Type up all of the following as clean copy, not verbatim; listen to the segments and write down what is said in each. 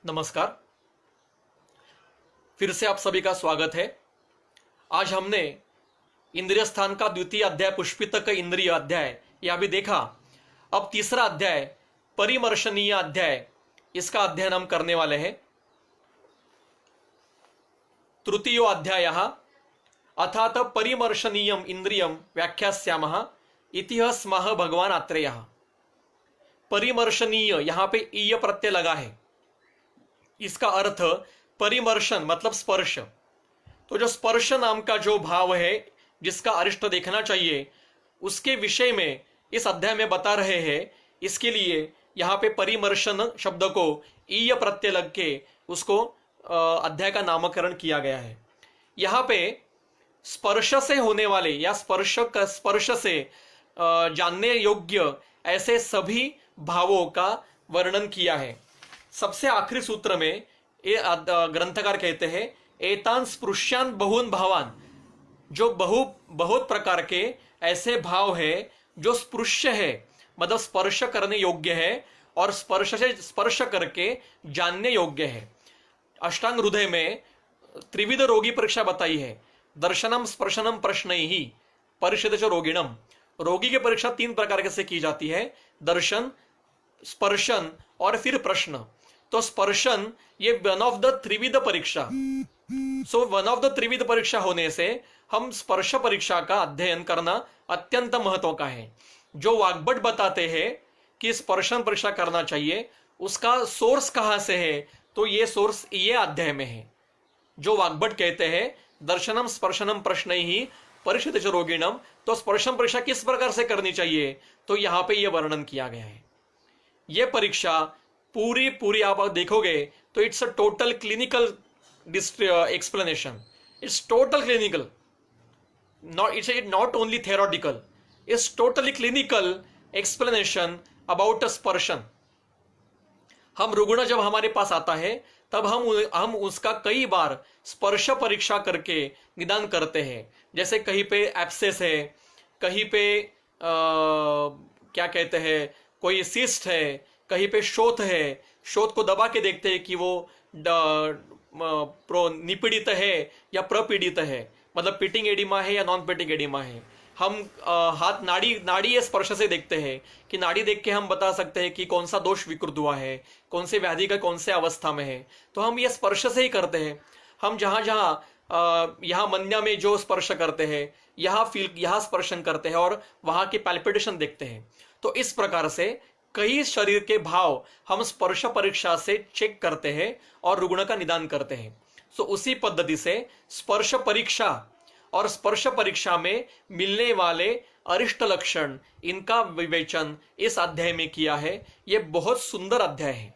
नमस्कार। फिर से आप सभी का स्वागत है। आज हमने इंद्रिय स्थान का द्वितीय अध्याय पुष्पितक इंद्रिय अध्याय यह भी देखा। अब तीसरा अध्याय परिमर्शनीय अध्याय, इसका अध्ययन हम करने वाले हैं। तृतीयो अध्यायः अथात परिमर्शनीयम इंद्रियम व्याख्यास्यामः इति स्मः भगवान आत्रेयः। परिमर्शनीय, यहां पे ईय प्रत्यय लगा है। इसका अर्थ परिमर्शन मतलब स्पर्श। तो जो स्पर्श नाम का जो भाव है जिसका अरिष्ट देखना चाहिए, उसके विषय में इस अध्याय में बता रहे हैं। इसके लिए यहाँ पे परिमर्शन शब्द को ईय प्रत्यय लग के उसको अध्याय का नामकरण किया गया है। यहाँ पे स्पर्श से होने वाले या स्पर्श से जानने योग्य ऐसे सभी भावों का वर्णन किया है। सबसे आखिरी सूत्र में ये ग्रंथकार कहते हैं एतान स्पृश्यान बहुन भावान, जो बहुत प्रकार के ऐसे भाव है जो स्पृश्य है, मतलब स्पर्श करने योग्य है और स्पर्श से स्पर्श करके जानने योग्य है। अष्टांग हृदय में त्रिविध रोगी परीक्षा बताई है। दर्शनम स्पर्शनम प्रश्नैहि परिषद रोगिणम। रोगी की परीक्षा 3 प्रकार से की जाती है, दर्शन, स्पर्शन और फिर प्रश्न। तो स्पर्शन ये वन ऑफ द त्रिविध परीक्षा। सो वन ऑफ द त्रिविध परीक्षा होने से हम स्पर्श परीक्षा का अध्ययन करना अत्यंत महत्व का है। जो वाग्भट बताते हैं कि स्पर्शन परीक्षा करना चाहिए, उसका सोर्स कहां से है, तो ये सोर्स ये अध्याय में है। जो वाग्भट कहते हैं दर्शनम स्पर्शनम प्रश्नैहि परिषद रोगिणम, तो स्पर्शन परीक्षा किस प्रकार से करनी चाहिए, तो यहां पे ये वर्णन किया गया है। ये परीक्षा पूरी आप देखोगे तो it's a total clinical explanation. It's total clinical, it's not only theoretical, it's totally clinical explanation about a स्पर्शन। हम रुग्ण जब हमारे पास आता है तब हम उसका कई बार स्पर्श परीक्षा करके निदान करते हैं। जैसे कहीं पे एब्सेस है, कहीं पे क्या कहते हैं, कोई सिस्ट है, कहीं पे शोथ है। शोथ को दबा के देखते हैं कि वो निपीड़ित है या प्रपीड़ित है, मतलब पिटिंग एडिमा है या नॉन पिटिंग एडिमा है। हम हाथ नाड़ी या स्पर्श से देखते हैं कि नाड़ी देख के हम बता सकते हैं कि कौन सा दोष विकृत हुआ है, कौन से व्याधि का कौन से अवस्था में है। तो हम ये स्पर्श से ही करते हैं। हम जहां यहाँ मन्या में जो स्पर्श करते हैं, यहाँ स्पर्शन करते हैं और वहां के पैल्पिटेशन देखते हैं। तो इस प्रकार से कई शरीर के भाव हम स्पर्श परीक्षा से चेक करते हैं और रुग्ण का निदान करते हैं। सो उसी पद्धति से स्पर्श परीक्षा और स्पर्श परीक्षा में मिलने वाले अरिष्ट लक्षण, इनका विवेचन इस अध्याय में किया है। यह बहुत सुंदर अध्याय है,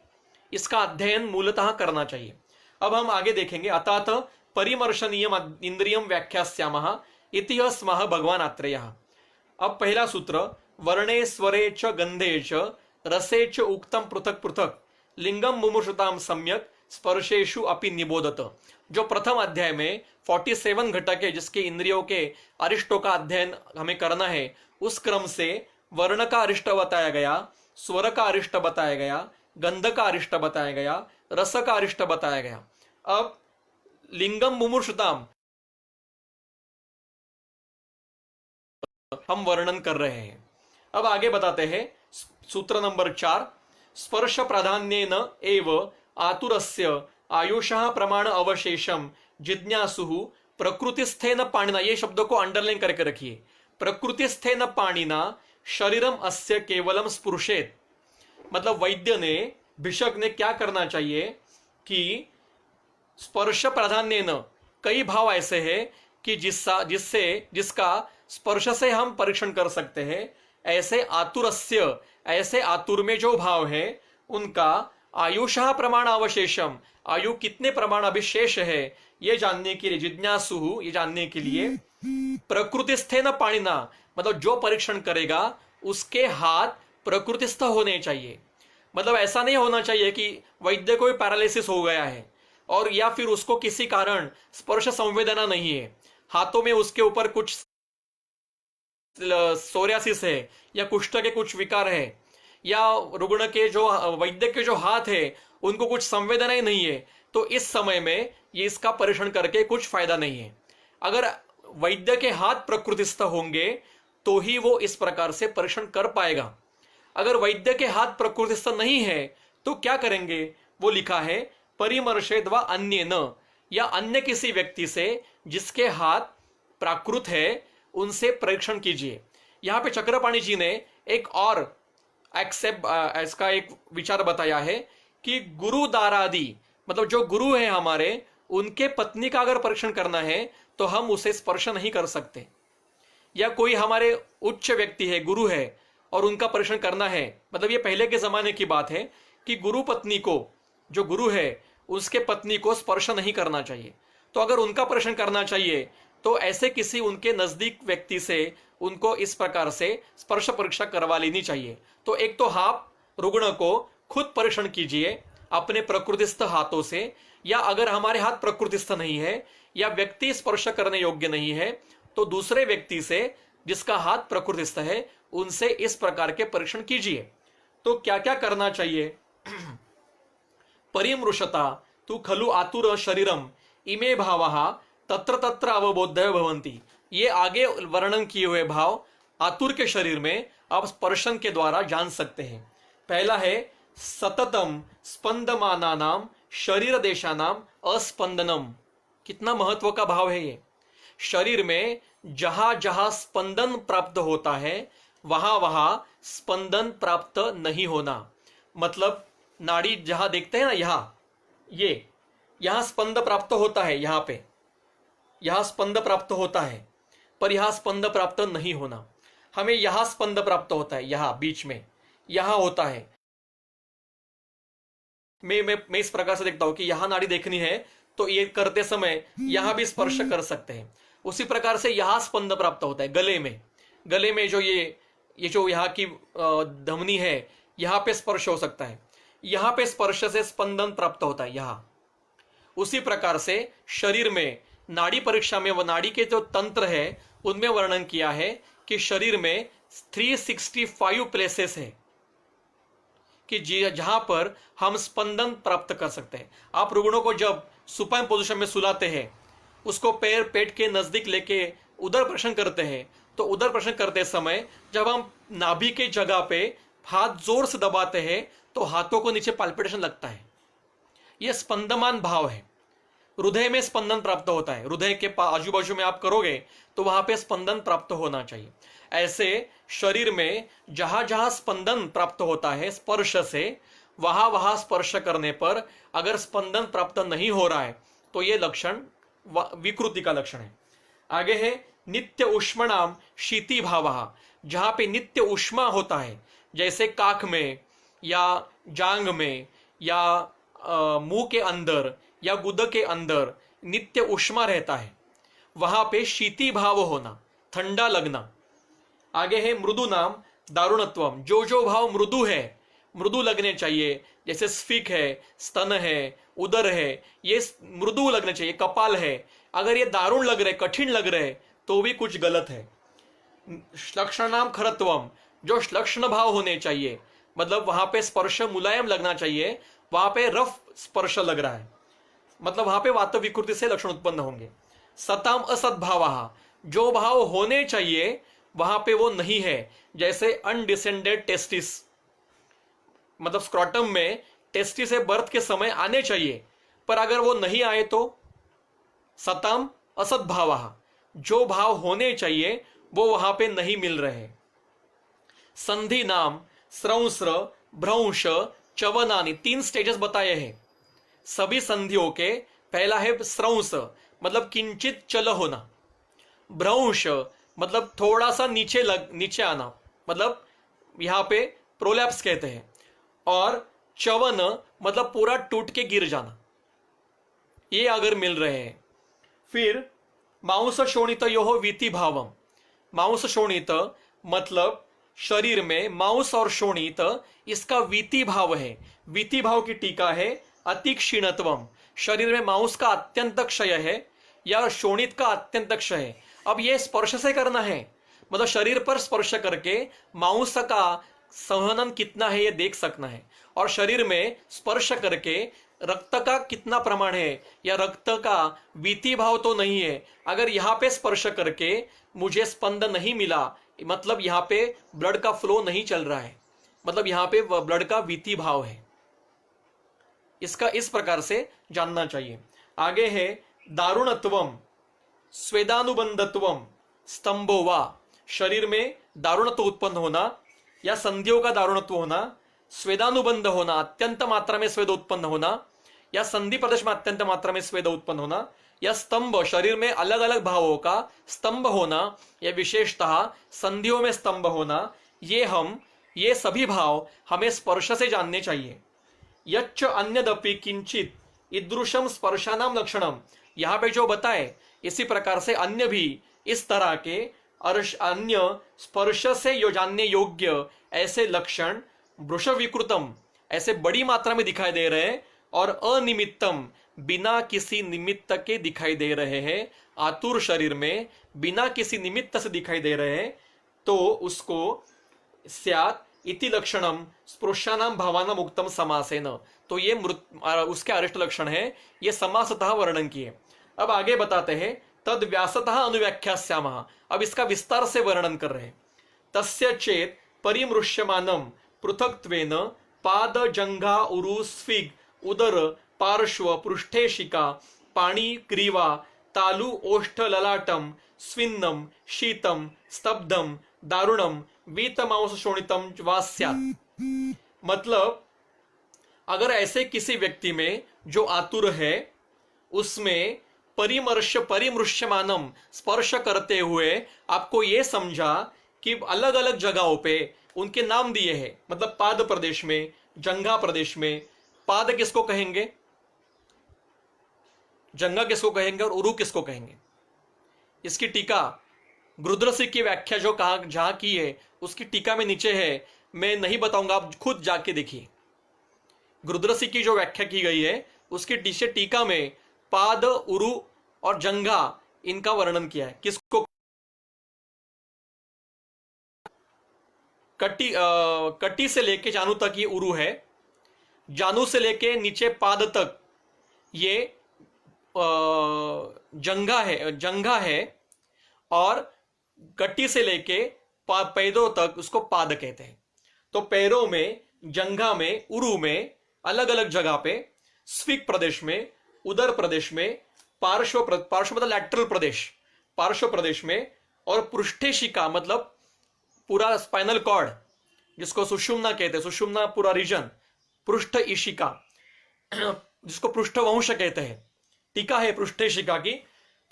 इसका अध्ययन मूलतः करना चाहिए। अब हम आगे देखेंगे। अतात परिमर्शनीयम इंद्रियम व्याख्यास्यामः इति स्मः भगवान आत्रेयः। अब पहला सूत्र, वर्णे स्वरे च गंधे च रसे च उक्तम पृथक पृथक लिंगम मुमुषुताम सम्यक स्पर्शेषु अपि निबोधत। जो प्रथम अध्याय में 47 घटक है जिसके इंद्रियों के अरिष्टों का अध्ययन हमें करना है, उस क्रम से वर्ण का अरिष्ट बताया गया, स्वर का अरिष्ट बताया गया, गंध का अरिष्ट बताया गया, रस का अरिष्ट बताया गया। अब लिंगम मुमुषुताम हम वर्णन कर रहे हैं। अब आगे बताते हैं सूत्र नंबर 4, स्पर्श प्राधान्येन एव आतुरस्य आयुषः प्रमाण अवशेषम जिज्ञासुः प्रकृतिस्थेन पाणिना। ये शब्दों को अंडरलाइन करके रखिए। प्रकृतिस्थेन पाणिना शरीरम अस्य केवलम स्पृशेत, मतलब वैद्य ने, भिषक ने क्या करना चाहिए कि स्पर्श प्राधान्येन, कई भाव ऐसे हैं कि जिसका स्पर्श से हम परीक्षण कर सकते हैं। ऐसे आतुरस्य, ऐसे आतुर में जो भाव है उनका आयुषः प्रमाण अवशेषम, आयु कितने प्रमाण अभिशेष है ये जानने के लिए, जिज्ञासु ये जानने के लिए, प्रकृतिस्थेन पाणिना, मतलब जो परीक्षण करेगा उसके हाथ प्रकृतिस्थ होने चाहिए। मतलब ऐसा नहीं होना चाहिए कि वैद्य को पैरालिसिस हो गया है और या फिर उसको किसी कारण स्पर्श संवेदना नहीं है, हाथों में उसके ऊपर कुछ सोरियासिस है या कुष्ठ के कुछ विकार है, या रुग्ण के जो वैद्य के जो हाथ है उनको कुछ संवेदनाएं नहीं है, तो इस समय में ये इसका परीक्षण करके कुछ फायदा नहीं है। अगर वैद्य के हाथ प्रकृतिस्थ होंगे तो ही वो इस प्रकार से परीक्षण कर पाएगा। अगर वैद्य के हाथ प्रकृतिस्थ नहीं है तो क्या करेंगे, वो लिखा है परिमर्शेद व अन्य न, या अन्य किसी व्यक्ति से जिसके हाथ प्राकृत है उनसे परीक्षण कीजिए। यहाँ पे चक्रपाणी जी ने एक और इसका एक विचार बताया है कि गुरु दारादि, मतलब जो गुरु है हमारे, उनके पत्नी का अगर परीक्षण करना है तो हम उसे स्पर्श नहीं कर सकते। या कोई हमारे उच्च व्यक्ति है, गुरु है, और उनका परीक्षण करना है, मतलब ये पहले के जमाने की बात है कि गुरु पत्नी को, जो गुरु है उसके पत्नी को स्पर्श नहीं करना चाहिए। तो अगर उनका परीक्षण करना चाहिए तो ऐसे किसी उनके नजदीक व्यक्ति से उनको इस प्रकार से स्पर्श परीक्षा करवा लेनी चाहिए। तो एक तो आप रुग्ण को खुद परीक्षण कीजिए अपने प्रकृतिस्थ हाथों से, या अगर हमारे हाथ प्रकृतिस्थ नहीं है या व्यक्ति स्पर्श करने योग्य नहीं है तो दूसरे व्यक्ति से जिसका हाथ प्रकृतिस्थ है उनसे इस प्रकार के परीक्षण कीजिए। तो क्या क्या करना चाहिए? परिमृशता तु खलु आतुर शरीरम इमे भावः तत्र तत्र अवबोध्य भवन्ति। ये आगे वर्णन किए हुए भाव आतुर के शरीर में आप स्पर्शन के द्वारा जान सकते हैं। पहला है सततम स्पंदमानानाम शरीर देशानाम अस्पंदनम। कितना महत्व का भाव है ये। शरीर में जहां जहां स्पंदन प्राप्त होता है वहां वहां स्पंदन प्राप्त नहीं होना। मतलब नाड़ी जहां देखते हैं ना, यहां स्पंद प्राप्त होता है, यहां स्पंद प्राप्त होता है, पर यहां स्पंद प्राप्त नहीं होना। हमें यहां स्पंद प्राप्त होता है, यहां बीच में यहां होता है। मैं इस प्रकार से देखता हूं कि यहां नाड़ी देखनी है तो ये करते समय यहां भी स्पर्श कर सकते हैं। उसी प्रकार से यहां स्पंद प्राप्त होता है गले में जो ये जो यहाँ की धमनी है, यहां पे स्पर्श हो सकता है, यहां पे स्पर्श से स्पंदन प्राप्त होता है यहां। उसी प्रकार से शरीर में नाड़ी परीक्षा में वो नाड़ी के जो तंत्र है उनमें वर्णन किया है कि शरीर में 365 प्लेसेस है कि जहां पर हम स्पंदन प्राप्त कर सकते हैं। आप रुग्णों को जब सुपाइन पोजीशन में सुलाते हैं, उसको पैर पेट के नजदीक लेके उदर प्रश्न करते हैं, तो उदर प्रश्न करते समय जब हम नाभि के जगह पे हाथ जोर से दबाते हैं तो हाथों को नीचे पाल्पिटेशन लगता है। यह स्पंदमान भाव है। हृदय में स्पंदन प्राप्त होता है, हृदय के आजू बाजू में आप करोगे तो वहां पे स्पंदन प्राप्त होना चाहिए। ऐसे शरीर में जहां जहां स्पंदन प्राप्त होता है स्पर्श से, वहां वहां स्पर्श करने पर अगर स्पंदन प्राप्त नहीं हो रहा है तो यह लक्षण विकृति का लक्षण है। आगे है नित्य उष्मणाम शीति भावः। जहां पे नित्य उष्मा होता है, जैसे काख में या जांग में या मुंह के अंदर या गुद के अंदर नित्य उष्मा रहता है, वहां पे शीति भाव होना, ठंडा लगना। आगे है मृदु नाम दारुणत्वम। जो भाव मृदु है, मृदु लगने चाहिए, जैसे स्फीक है, स्तन है, उदर है, ये मृदु लगने चाहिए, कपाल है। अगर ये दारुण लग रहे, कठिन लग रहे तो भी कुछ गलत है। श्लक्षणाम खरत्वम। जो श्लक्षण भाव होने चाहिए, मतलब वहां पे स्पर्श मुलायम लगना चाहिए, वहां पे रफ स्पर्श लग रहा है, मतलब वहां पे वात विकृति से लक्षण उत्पन्न होंगे। सताम असद्भाव। जो भाव होने चाहिए वहां पे वो नहीं है, जैसे अनडिसेंडेड टेस्टिस, मतलब स्क्रॉटम में टेस्टिस से बर्थ के समय आने चाहिए पर अगर वो नहीं आए तो सताम असद्भाव। जो भाव होने चाहिए वो वहां पे नहीं मिल रहे। संधि नाम स्रंस्र भ्रंश चवनानी। 3 स्टेजेस बताए हैं सभी संधियों के। पहला है स्रंस, मतलब किंचित चल होना। भ्रंश मतलब थोड़ा सा नीचे आना, मतलब यहां पे प्रोलैप्स कहते हैं। और चवन मतलब पूरा टूट के गिर जाना, ये अगर मिल रहे हैं। फिर मांस शोणित योह वीति भावम। मांस शोणित मतलब शरीर में मांस और शोणित, इसका वीति भाव है। वीति भाव की टीका है अति क्षीणत्वम। शरीर में मांस का अत्यंत क्षय है या शोणित का अत्यंत क्षय है। अब यह स्पर्श से करना है, मतलब शरीर पर स्पर्श करके मांस का संहनन कितना है यह देख सकना है। और शरीर में स्पर्श करके रक्त का कितना प्रमाण है या रक्त का वीति भाव तो नहीं है, अगर यहाँ पे स्पर्श करके मुझे स्पंद नहीं मिला, मतलब यहाँ पे ब्लड का फ्लो नहीं चल रहा है, मतलब यहाँ पे ब्लड का वीति भाव है। इसका इस प्रकार से जानना चाहिए। आगे है दारुणत्वम स्वेदानुबंधत्वम स्तंभो वा, शरीर में दारुणत्व उत्पन्न होना या संधियों का दारुणत्व होना, स्वेदानुबंध होना, अत्यंत मात्रा में स्वेद उत्पन्न होना, या संधि प्रदेश में अत्यंत मात्रा में स्वेद उत्पन्न होना, या स्तंभ शरीर में अलग अलग भावों का स्तंभ होना, या विशेषतः संधियों में स्तंभ होना, ये सभी भाव हमें स्पर्श से जानने चाहिए। यच्च अन्यदपि किंचित ईदृशम स्पर्शानाम लक्षणम, यहाँ पे जो बताए इसी प्रकार से अन्य भी इस तरह के अन्य स्पर्श से जानने योग्य ऐसे लक्षण वृष विकृतम, ऐसे बड़ी मात्रा में दिखाई दे रहे हैं, और अनिमित्तम बिना किसी निमित्त के दिखाई दे रहे हैं, आतुर शरीर में बिना किसी निमित्त से दिखाई दे रहे हैं, तो उसको स्यात् इति लक्षणम स्पृश्यानाम भावानाम उक्तम समासेन, तो ये उसके अरिष्ट लक्षण है, ये समासतः वर्णन किए। अब आगे बताते हैं तद व्यासतः अनुव्याख्यास्यामः, अब इसका विस्तार से वर्णन कर रहे हैं। तस्य चेत परिमृश्यमानम पृथक्त्वेन पाद जंघा उरु स्फिग उदर पार्श्व पृष्ठे शिका पाणी ग्रीवा तालु ओष्ठ ललाटम स्विन्नम शीतम स्तब्धम दारुणम वीतमांस शोणितम वा स्यात्, मतलब अगर ऐसे किसी व्यक्ति में जो आतुर है उसमें परिमृश्यमानम स्पर्श करते हुए आपको ये समझा कि अलग अलग जगहों पे उनके नाम दिए हैं, मतलब पाद प्रदेश में, जंघा प्रदेश में, पाद किसको कहेंगे, जंघा किसको कहेंगे और उरु किसको कहेंगे। इसकी टीका गुरुद्रसी की व्याख्या जो कहा जहां की है उसकी टीका में नीचे है, मैं नहीं बताऊंगा, आप खुद जाके देखिए। गुरुद्रसी की जो व्याख्या की गई है उसकी नीचे टीका में पाद उरु और जंघा इनका वर्णन किया है। किसको कटी से लेके जानू तक ये उरु है, जानू से लेके नीचे पाद तक ये जंघा है, और कटी से लेके पैरों तक उसको पाद कहते हैं। तो पैरों में, जंघा में, उरु में, अलग अलग जगह पे, स्फिक प्रदेश में, उदर प्रदेश में, पार्श्व मतलब लैटरल प्रदेश, पार्श्व प्रदेश में, और पृष्ठेशिका मतलब पूरा स्पाइनल कॉर्ड जिसको सुषुम्ना कहते हैं, सुषुम्ना पूरा रीजन, पृष्ठ ईशिका जिसको पृष्ठवंश कहते हैं। टीका है पृष्ठेशिका की,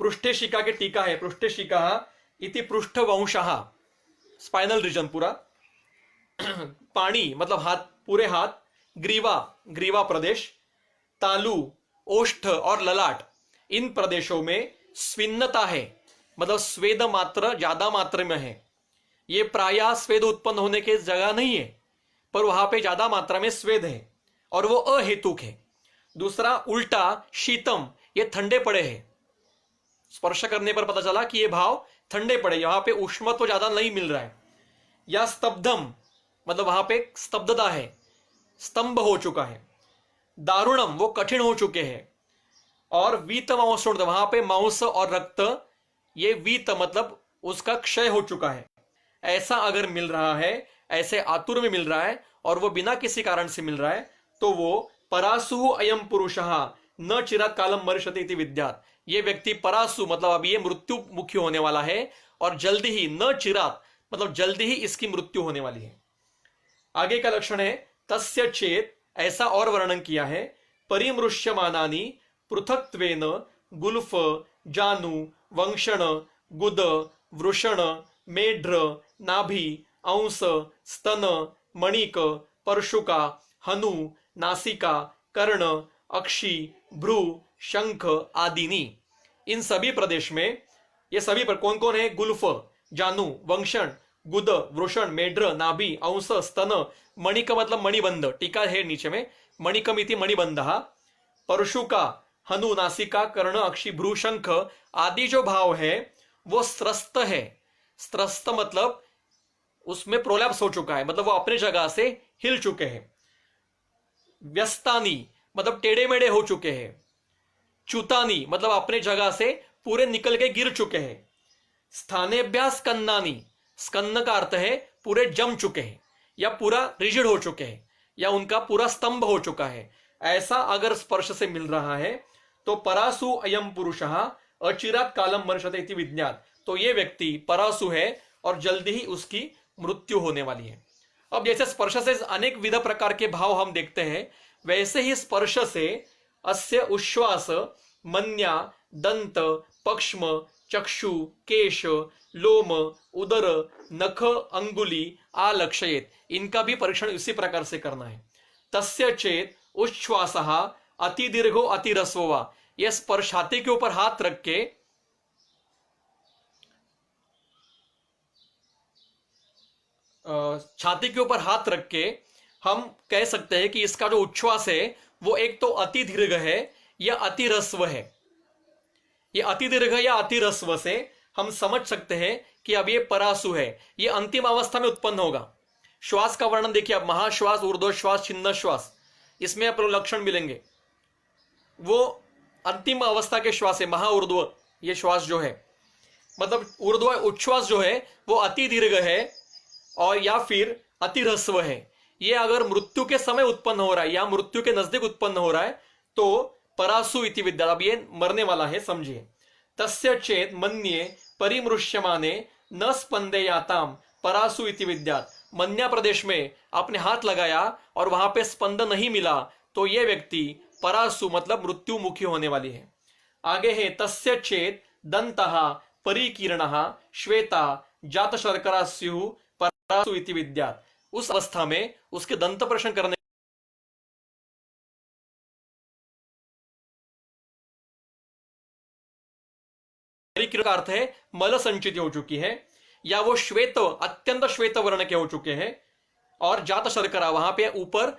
पृष्ठेशिका की टीका है पृष्ठेशिका इति पृष्ठवंशः, स्पाइनल रीजन पूरा। पाणी मतलब हाथ, पूरे हाथ, ग्रीवा प्रदेश, तालु, ओष्ठ और ललाट, इन प्रदेशों में स्विन्नता है, मतलब स्वेद मात्र ज्यादा मात्रा में है। ये प्रायः स्वेद उत्पन्न होने की जगह नहीं है, पर वहां पे ज्यादा मात्रा में स्वेद है और वो अहेतुक है। दूसरा उल्टा शीतम, ये ठंडे पड़े हैं, स्पर्श करने पर पता चला कि ये भाव ठंडे पड़े, यहां पे उष्मत्व ज्यादा नहीं मिल रहा है। या स्तब्धम मतलब वहां पे स्तब्धता है, स्तंभ हो चुका है। दारुणम वो कठिन हो चुके हैं। और वीत मांस, वहां पे मांस और रक्त, ये वीत मतलब उसका क्षय हो चुका है। ऐसा अगर मिल रहा है, ऐसे आतुर में मिल रहा है और वो बिना किसी कारण से मिल रहा है, तो वो परासु अयम पुरुषः न चिरात कालम मरिष्यति इति विद्यात्, ये व्यक्ति परासु मतलब अब ये मृत्यु मुखी होने वाला है, और जल्दी ही, न चिरात मतलब जल्दी ही इसकी मृत्यु होने वाली है। आगे का लक्षण है तस्य चेत, ऐसा और वर्णन किया है, परिमृश्यमानानि पृथक्त्वेन गुल्फ जानु वंशण गुद वृषण मेढ्र नाभि अंश स्तन मणिक परशुका हनु नासिका कर्ण अक्षी भ्रू शंख आदिनी। इन सभी प्रदेश में ये सभी पर कौन कौन है, गुल्फ, जानु, वंशण, गुद, वृषण, मेढ्र, नाभि, अंश, स्तन, मणिक मतलब मणिबंध, टीका है नीचे में, मणिकमिति मणिबंधः, परशुका, हनु, नासिका, कर्ण, अक्षी, भ्रू, शंख आदि जो भाव है वो स्त्रस्त है। स्त्रस्त मतलब उसमें प्रोलैप्स हो चुका है, मतलब वो अपने जगह से हिल चुके हैं। व्यस्तानी मतलब टेढ़े मेढ़े हो चुके हैं, च्युतानी मतलब अपने जगह से पूरे निकल के गिर चुके हैं, स्थानेभ्या स्कन्नानी, स्कन्न का अर्थ है पूरे जम चुके हैं या पूरा रिजिड हो चुके हैं या उनका पूरा स्तंभ हो चुका है, ऐसा अगर स्पर्श से मिल रहा है तो परासु अयम पुरुषः अचिरात कालम मनुष्यते इति विज्ञात, तो ये व्यक्ति परासु है और जल्दी ही उसकी मृत्यु होने वाली है। अब जैसे स्पर्श से अनेक विध प्रकार के भाव हम देखते हैं, वैसे ही स्पर्श से अस्य उश्वास, मन्या, दंत, पक्ष्म, चक्षु, केश, लोम, उदर, नख, अंगुली आलक्षयेत, इनका भी परीक्षण इसी प्रकार से करना है। तस्य चेत उच्छ्वासः अति दीर्घो अति रस्वो वा, यह स्पर्श छाती के ऊपर हाथ रख के छाती के ऊपर हाथ रख के हम कह सकते हैं कि इसका जो उच्छ्वास है वो एक तो अति दीर्घ है या अति रस्व है। ये अति दीर्घ या अति रस्व से हम समझ सकते हैं कि अब ये परासु है, ये अंतिम अवस्था में उत्पन्न होगा। श्वास का वर्णन देखिए आप, महाश्वास, ऊर्ध्वश्वास, छिन्न श्वास, इसमें आपको लक्षण मिलेंगे। वो अंतिम अवस्था के श्वास है, महाऊर्ध्व ये श्वास जो है, मतलब ऊर्ध्व उच्छ्वास जो है वो अति दीर्घ है और या फिर अति ह्रस्व है। ये अगर मृत्यु के समय उत्पन्न हो रहा है या मृत्यु के नजदीक उत्पन्न हो रहा है तो परासु इति विद्या, अब ये मरने वाला है, समझिए। तस्य चेत मन्ये परिमृश्यमाने न स्पंदेयाताम परासु इति विद्यात, मन्या प्रदेश में आपने हाथ लगाया और वहां पे स्पंद नहीं मिला तो ये व्यक्ति परासु मतलब मृत्यु मुखी होने वाली है। आगे है तस्य चेत दंतः परिकीर्णः श्वेता जात शर्करा स्युः परासु इति विद्यात, उस अवस्था में उसके दंत प्रश्न करने का अर्थ है मल संचित हो चुकी है या वो श्वेत, अत्यंत श्वेत वर्ण के हो चुके हैं, और जात शर्करा वहां पे ऊपर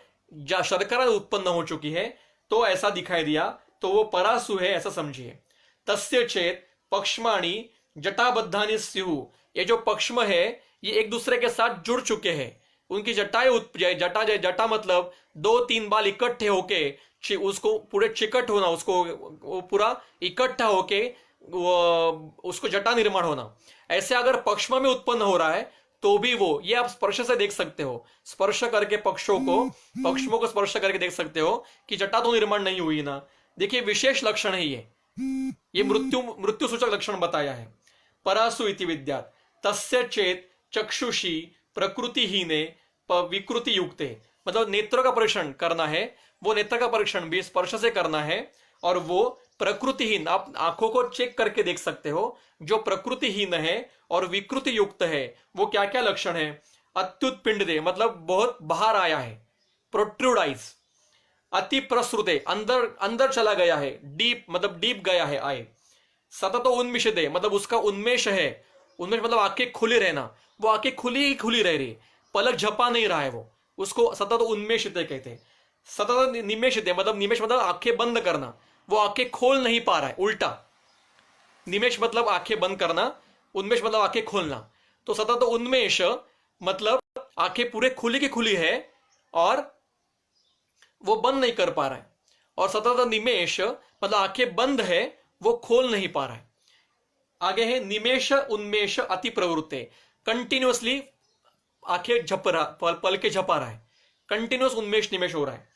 शर्करा उत्पन्न हो चुकी है, तो ऐसा दिखाई दिया तो वो परासु है, ऐसा समझिए। तस्य चेत पक्ष्माणी जटाबद्धानि स्युः, ये जो पक्ष्म है ये एक दूसरे के साथ जुड़ चुके हैं, उनकी जटाएं जटा मतलब 2-3 बाल इकट्ठे होके उसको पूरे चिकट होना, उसको पूरा इकट्ठा होके उसको जटा निर्माण होना, ऐसे अगर पक्ष्म में उत्पन्न हो रहा है तो भी वो, ये आप स्पर्श से देख सकते हो, स्पर्श करके पक्ष्मों को स्पर्श करके देख सकते हो कि जटा तो निर्माण नहीं हुई ना। देखिए विशेष लक्षण है ये मृत्यु सूचक लक्षण बताया है। परासु इति विद्यात तस्य चेत चक्षुषी प्रकृतिहीने विकृति युक्ते, मतलब नेत्रों का परीक्षण करना है, वो नेत्र का परीक्षण भी स्पर्श से करना है, और वो प्रकृतिहीन, आप आंखों को चेक करके देख सकते हो, जो प्रकृतिहीन है और विकृति युक्त है वो क्या क्या लक्षण है। अत्युत्पिंडे मतलब बहुत बाहर आया है, प्रोट्रूड आइज, अति प्रसृते अंदर अंदर चला गया है, डीप मतलब डीप गया है आए, सतत उन्मिषदे मतलब उसका उन्मेष है, उन्मेष मतलब आंखें खुली रहना, वो आंखें खुली ही खुली रह रही, पलक झपा नहीं रहा है, वो उसको सतत उन्मेषिते कहते हैं। सतत निमेषिते मतलब निमेष मतलब आंखें बंद करना, वो आंखें खोल नहीं पा रहा है, उल्टा। निमेष मतलब आंखें बंद करना, उन्मेष मतलब आंखें खोलना, तो सतत उन्मेष मतलब आंखें पूरे खुली की खुली है और वो बंद नहीं कर पा रहा है, और सतत निमेष मतलब आंखें बंद है वो खोल नहीं पा रहा है। आगे है निमेष उन्मेष अति प्रवृत्ते, कंटिन्यूअसली आंखें झप रहा, पल के झपा रहा है, कंटिन्यूअस उन्मेष निमेष हो रहा है।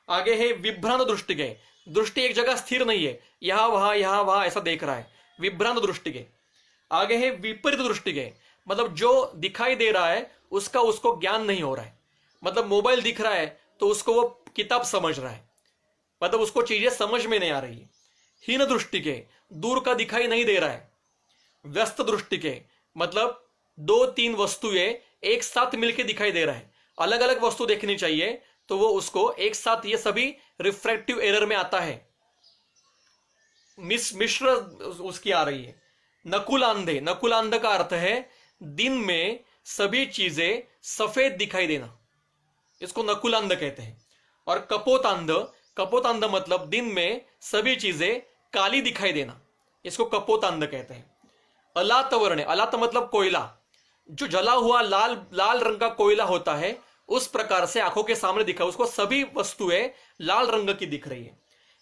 आगे है विभ्रांत दृष्टि के, दृष्टि एक जगह स्थिर नहीं है, यहां वहां ऐसा देख रहा है, विभ्रांत दृष्टि के। आगे है विपरीत दृष्टि के, मतलब जो दिखाई दे रहा है उसका उसको ज्ञान नहीं हो रहा है, मतलब मोबाइल दिख रहा है तो उसको वो किताब समझ रहा है, मतलब उसको चीजें समझ में नहीं आ रही है। हीन दृष्टि के, दूर का दिखाई नहीं दे रहा है। व्यस्त दृष्टि के मतलब 2-3 वस्तुएं एक साथ मिलकर दिखाई दे रहा है, अलग अलग वस्तु देखनी चाहिए तो वो उसको एक साथ, ये सभी रिफ्रैक्टिव एरर में आता है, मिश्र उसकी आ रही है। नकुलांधे, नकुलांध का अर्थ है दिन में सभी चीजें सफेद दिखाई देना, इसको नकुलांध कहते हैं। और कपोतांध, कपोतांध मतलब दिन में सभी चीजें काली दिखाई देना, इसको कपोतांध कहते हैं। अलात वर्ण, अलात मतलब कोयला, जो जला हुआ लाल लाल रंग का कोयला होता है उस प्रकार से आंखों के सामने दिखा, उसको सभी वस्तुएं लाल रंग की दिख रही है।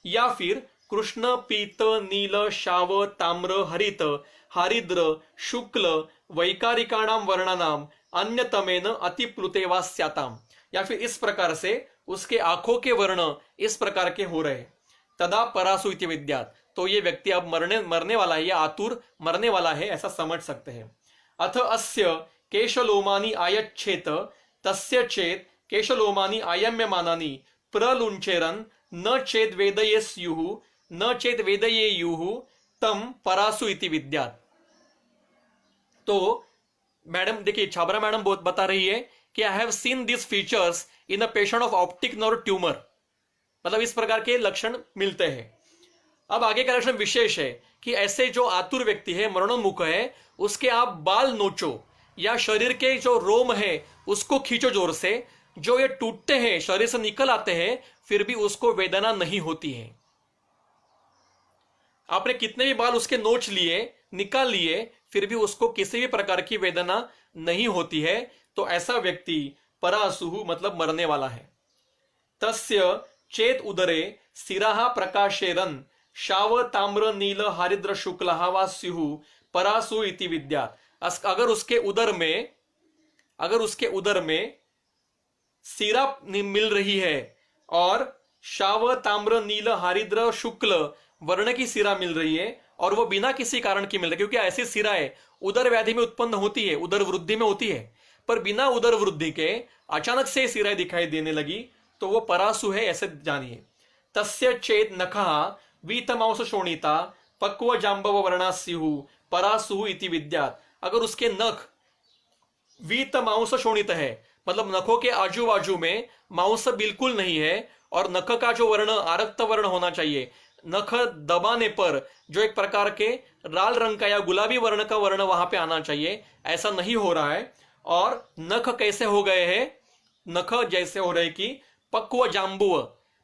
या फिर कृष्ण पीत नील शाव ताम्र हरित हारिद्र शुक्ल वैकारिकाणाम वर्णानाम अन्यतमेन अतिप्लुते वा स्याताम, या फिर इस प्रकार से उसके आंखों के वर्ण इस प्रकार के हो रहे, तदा परासु इति विद्यात्, तो ये व्यक्ति अब मरने वाला है, या आतुर मरने वाला है, ऐसा समझ सकते हैं। अथ अस्य केशलोमानि आयच्छेत तस्य चेत केशलोमानि आयम्यमानानि प्रलुंचेरन् न चेत वेदयेयुः न चेत वेदयेयुः तम परासु इति विद्यात्। तो मैडम देखिए, छाबरा मैडम बहुत बता रही है कि I have seen this features in a patient of optic nerve tumour, मतलब इस प्रकार के लक्षण मिलते हैं। अब आगे का लक्षण विशेष है कि ऐसे जो आतुर व्यक्ति है, मरणोन्मुख है, उसके आप बाल नोचो या शरीर के जो रोम है उसको खींचो जोर से, जो ये टूटते हैं, शरीर से निकल आते हैं, फिर भी उसको वेदना नहीं होती है। आपने कितने भी बाल उसके नोच लिए, निकाल लिए, फिर भी उसको किसी भी प्रकार की वेदना नहीं होती है। तो ऐसा व्यक्ति परासुहु मतलब मरने वाला है। तस्य चेत उदरे सिराहा प्रकाशेरन शाव ताम्र नील हरिद्र शुक्ल वा स्युः परासु इति विद्यात्। अगर उसके उदर में सिरा मिल रही है और शाव ताम्र नील हरिद्र शुक्ल वर्ण की सिरा मिल रही है, और वो बिना किसी कारण की मिल रही है, क्योंकि ऐसी सिराएं उदर व्याधि में उत्पन्न होती है, उदर वृद्धि में होती है, पर बिना उदर वृद्धि के अचानक से सिराएं दिखाई देने लगी, तो वो परासु है, ऐसे जानिए। तस्य चेत नखः वीतमांस शोणिता पक्व जाम्बव वर्णा स्युः परासुः इति विद्यात्। अगर उसके नख वीत मांस शोणित है, मतलब नखों के आजू बाजू में मांस बिल्कुल नहीं है, और नख का जो वर्ण आरक्त वर्ण होना चाहिए, नख दबाने पर जो एक प्रकार के लाल रंग का या गुलाबी वर्ण का वर्ण वहां पे आना चाहिए, ऐसा नहीं हो रहा है। और नख कैसे हो गए हैं? नख जैसे हो रहे कि पक्व जाम्बुव,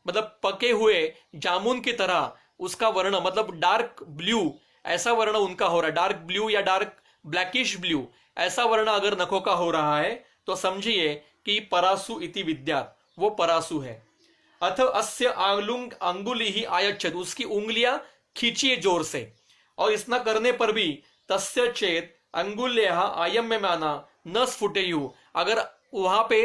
मतलब पके हुए जामुन की तरह उसका वर्ण, मतलब डार्क ब्लू ऐसा वर्ण उनका हो रहा है, डार्क ब्लू या डार्क ब्लैकिश ब्लू ऐसा वर्ण अगर नखों का हो रहा है, तो समझिए कि परासु इति विद्यात्, वो परासु है। अथ अस्य अंगुली ही आयच्छेद, उसकी उंगलियां खींचिए जोर से, और इतना करने पर भी तस्य चेत अंगुल्यः आयम्यमाना न स्फुटेयुः, अगर वहां पे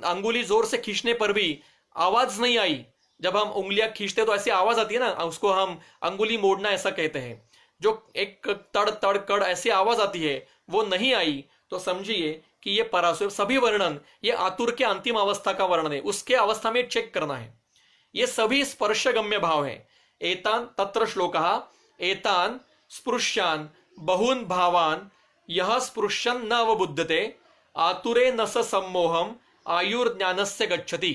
अंगुली जोर से खींचने पर भी आवाज नहीं आई, जब हम उंगलियां खींचते तो ऐसी आवाज आती है ना, उसको हम अंगुली मोड़ना ऐसा कहते हैं, जो एक तड़ तड़ कड़ ऐसी आवाज आती है, वो नहीं आई, तो समझिए कि ये परासु। सभी वर्णन ये आतुर के अंतिम अवस्था का वर्णन है, उसके अवस्था में चेक करना है। ये सभी स्पर्शगम्य भाव है। एतान तत्र श्लोकः एतान स्पृश्यान बहून भावान यह स्पृश्यन् न अवबुध्यते आतुरे न स सम्मोहम आयुर्ज्ञानस्य गच्छति।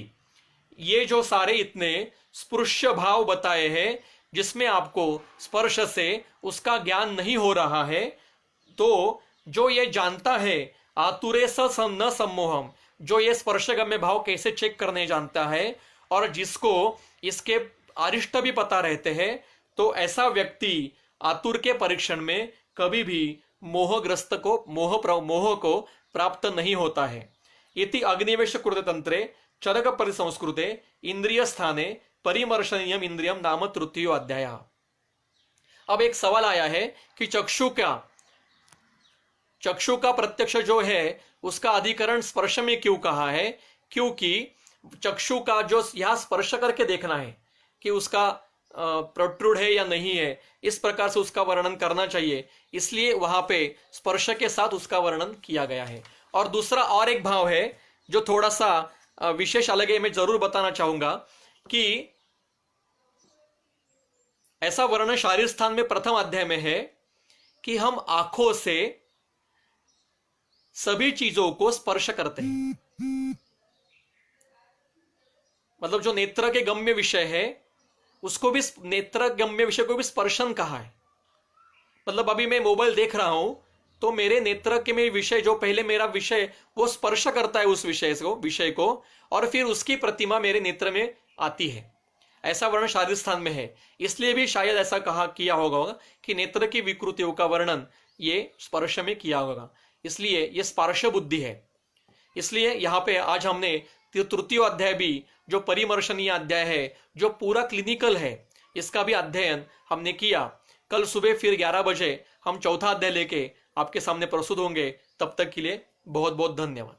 ये जो सारे इतने स्पृश्य भाव बताए हैं, जिसमें आपको स्पर्श से उसका ज्ञान नहीं हो रहा है, तो जो ये जानता है आतुरे स न सम्मोहम, जो ये स्पर्शगम्य भाव कैसे चेक करने जानता है, और जिसको इसके अरिष्ट भी पता रहते हैं, तो ऐसा व्यक्ति आतुर के परीक्षण में कभी भी मोहग्रस्त को मोह को प्राप्त नहीं होता है। इति अग्निवेश कृत तंत्रे चरक परिसंस्कृते इंद्रिय स्थाने परिमर्शनीयम इंद्रियम नाम तृतीयो अध्याय। अब एक सवाल आया है कि चक्षु का प्रत्यक्ष जो है उसका अधिकरण स्पर्श में क्यों कहा है? क्योंकि चक्षु का जो यहां स्पर्श करके देखना है कि उसका प्रोट्रूड है या नहीं है, इस प्रकार से उसका वर्णन करना चाहिए, इसलिए वहां पे स्पर्श के साथ उसका वर्णन किया गया है। और दूसरा और एक भाव है जो थोड़ा सा विशेष अलग है, मैं जरूर बताना चाहूंगा कि ऐसा वर्णन शारीर स्थान में प्रथम अध्याय में है कि हम आंखों से सभी चीजों को स्पर्श करते हैं, मतलब जो नेत्र के गम्य विषय है उसको भी, नेत्र गम्य विषय को भी स्पर्शन कहा है। मतलब अभी मैं मोबाइल देख रहा हूं तो मेरे नेत्र के में विषय, जो पहले मेरा विषय वो स्पर्श करता है उस विषय को और फिर उसकी प्रतिमा मेरे नेत्र में आती है। ऐसा वर्णन शारीर स्थान में है, इसलिए भी शायद ऐसा कहा किया होगा कि नेत्र की विकृतियों का वर्णन ये स्पर्श में किया होगा, इसलिए ये स्पर्श बुद्धि है। इसलिए यहाँ पे आज हमने तृतीय अध्याय भी जो परिमर्शनीय अध्याय है, जो पूरा क्लिनिकल है, इसका भी अध्ययन हमने किया। कल सुबह फिर 11 बजे हम चौथा अध्याय लेके आपके सामने प्रस्तुत होंगे। तब तक के लिए बहुत बहुत धन्यवाद।